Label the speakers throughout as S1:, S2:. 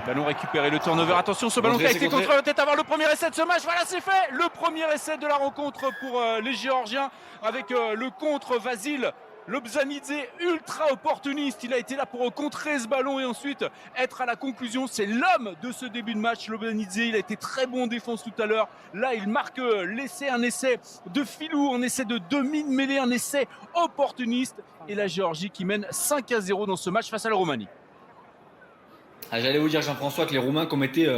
S1: Ballon récupéré, le turnover. Attention, ce ballon qui a été contré. Peut-être avoir le premier essai de ce match. Voilà, c'est fait. Le premier essai de la rencontre pour les Géorgiens avec le contre Vasil Lobzanidze, ultra opportuniste. Il a été là pour contrer ce ballon et ensuite être à la conclusion. C'est l'homme de ce début de match, Lobzanidze. Il a été très bon en défense tout à l'heure. Là, il marque l'essai, un essai de filou, un essai de demi-mêlée, un essai opportuniste. Et la Géorgie qui mène 5-0 dans ce match face à la Roumanie.
S2: J'allais vous dire, Jean-François, que les Roumains commettaient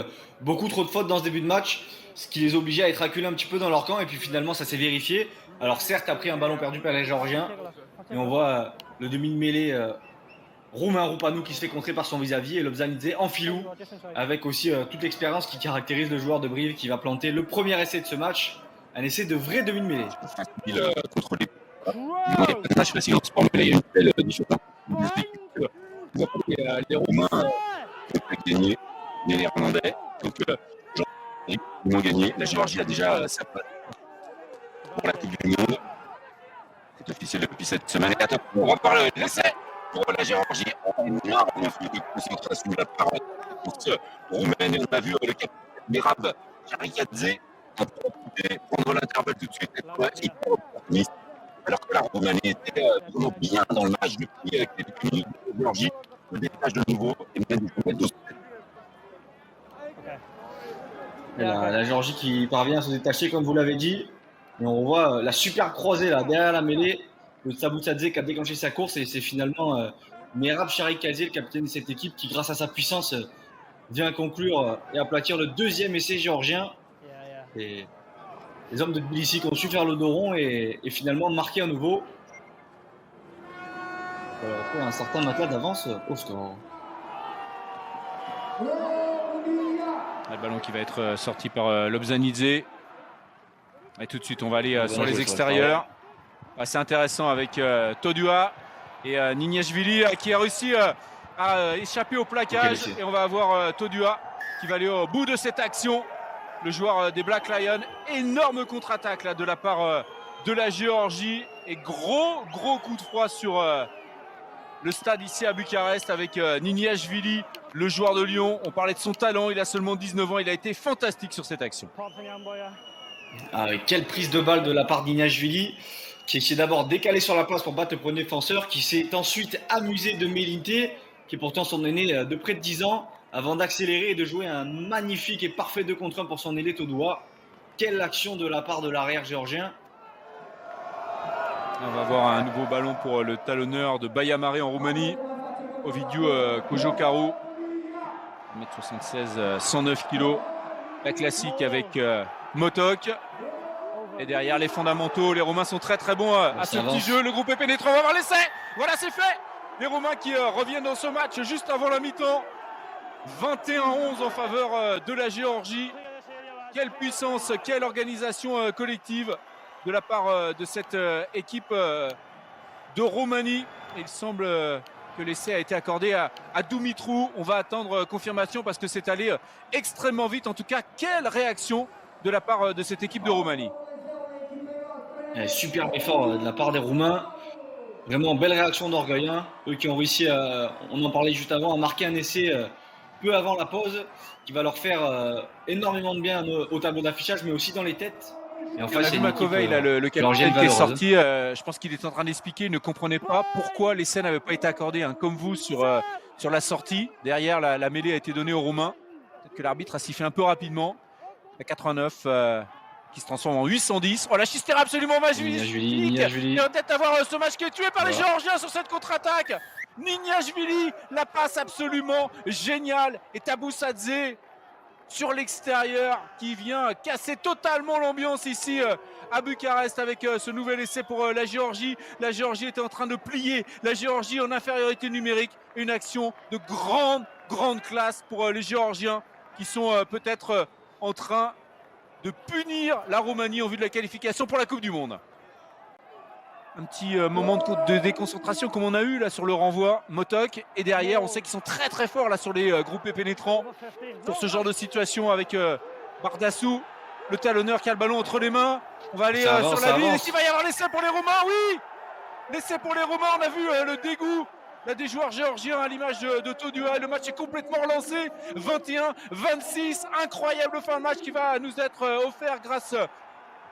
S2: beaucoup trop de fautes dans ce début de match, ce qui les obligeait à être acculés un petit peu dans leur camp, et puis finalement ça s'est vérifié. Alors certes, après un ballon perdu par les Géorgiens, et on voit le demi-mêlée roumain Rupanou qui se fait contrer par son vis-à-vis, et Lobzanidze en filou, avec aussi toute l'expérience qui caractérise le joueur de Brive qui va planter le premier essai de ce match, un essai de vrai demi-mêlée.
S3: Il contre les tâches la silence pour mêler une belle différence. Les Roumains ont gagné, les Néerlandais, donc ils ont gagné. La Géorgie a déjà sa place pour la Coupe du Monde. C'est officiel depuis cette semaine. Et attends, on reparle de l'essai pour la Géorgie. Énorme de concentration de la part de la défense roumaine. Et on a vu le capitaine Merab Karikadze prendre l'intervalle tout de suite. Hyper opportuniste. Alors que la Roumanie était vraiment bien dans le match depuis quelques minutes. La Géorgie se détache de nouveau et mène du coup à 2.
S2: La Géorgie qui parvient à se détacher, comme vous l'avez dit. Et on voit la super croisée là, derrière la mêlée de Tsabousadze qui a déclenché sa course. Et c'est finalement Merab Charikadze, le capitaine de cette équipe, qui, grâce à sa puissance, vient conclure et aplatir le deuxième essai géorgien. Et les hommes de Tbilissi qui ont su faire le dos rond et finalement marquer à nouveau. Fait un certain matelas d'avance au score.
S1: Le ballon qui va être sorti par Lobzanidze. Et tout de suite, on va aller sur les extérieurs. C'est intéressant avec Todua et Niniashvili qui a réussi à échapper au plaquage. Et on va avoir Todua qui va aller au bout de cette action. Le joueur des Black Lions. Énorme contre-attaque là, de la part de la Géorgie. Et gros coup de froid sur le stade ici à Bucarest avec Niniashvili, le joueur de Lyon. On parlait de son talent, il a seulement 19 ans. Il a été fantastique sur cette action.
S2: Quelle prise de balle de la part d'Niniashvili, qui s'est d'abord décalé sur la place pour battre le premier défenseur, qui s'est ensuite amusé de Mélinté, qui est pourtant son aîné de près de 10 ans, avant d'accélérer et de jouer un magnifique et parfait 2 contre 1 pour son aîné Todua. Quelle action de la part de l'arrière géorgien.
S1: On va avoir un nouveau ballon pour le talonneur de Baia Mare en Roumanie, Ovidiu Cojocaru, 1m76, 109 kg. La classique avec Motok. Et derrière les fondamentaux, les Roumains sont très bons à ce petit jeu. Le groupe est pénétrant, on va voir l'essai. Voilà, c'est fait. Les Roumains qui reviennent dans ce match juste avant la mi-temps. 21-11 en faveur de la Géorgie. Quelle puissance, quelle organisation collective de la part de cette équipe de Roumanie. Il semble que l'essai a été accordé à Dumitru. On va attendre confirmation parce que c'est allé extrêmement vite. En tout cas, quelle réaction de la part de cette équipe de Roumanie.
S2: Super effort de la part des Roumains. Vraiment belle réaction d'orgueil. Eux qui ont réussi, on en parlait juste avant, à marquer un essai peu avant la pause qui va leur faire énormément de bien au tableau d'affichage, mais aussi dans les têtes.
S1: Et enfin, on a vu Makovey, le capitaine qui est sorti. Je pense qu'il est en train d'expliquer. Il ne comprenait pas pourquoi l'essai n'avait pas été accordé. Comme vous sur la sortie. Derrière, la mêlée a été donnée aux Roumains. Peut-être que l'arbitre a sifflé un peu rapidement. La 89 qui se transforme en 810. Oh, la chistère absolument magique. Il va peut-être avoir ce match qui est tué par les Géorgiens sur cette contre-attaque. Niniashvili, la passe absolument géniale. Et Tsabousadze sur l'extérieur qui vient casser totalement l'ambiance ici à Bucarest avec ce nouvel essai pour la Géorgie. La Géorgie était en train de plier. La Géorgie en infériorité numérique. Une action de grande classe pour les Géorgiens qui sont peut-être en train de punir la Roumanie en vue de la qualification pour la Coupe du Monde. Un petit moment de déconcentration comme on a eu là sur le renvoi. Motok, et derrière on sait qu'ils sont très forts là sur les groupés pénétrants pour ce genre de situation avec Bardassou, le talonneur qui a le ballon entre les mains. On va aller sur la ligne. Est-ce qu'il va y avoir l'essai pour les Roumains? Oui, l'essai pour les Roumains. On a vu le dégoût Il y a des joueurs géorgiens à l'image de Todua. Le match est complètement relancé. 21-26. Incroyable fin de match qui va nous être offert grâce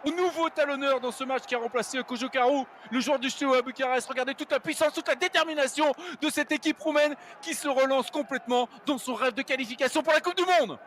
S1: au nouveau talonneur dans ce match qui a remplacé Kojo Karu, le joueur du Steaua Bucarest. Regardez toute la puissance, toute la détermination de cette équipe roumaine qui se relance complètement dans son rêve de qualification pour la Coupe du Monde.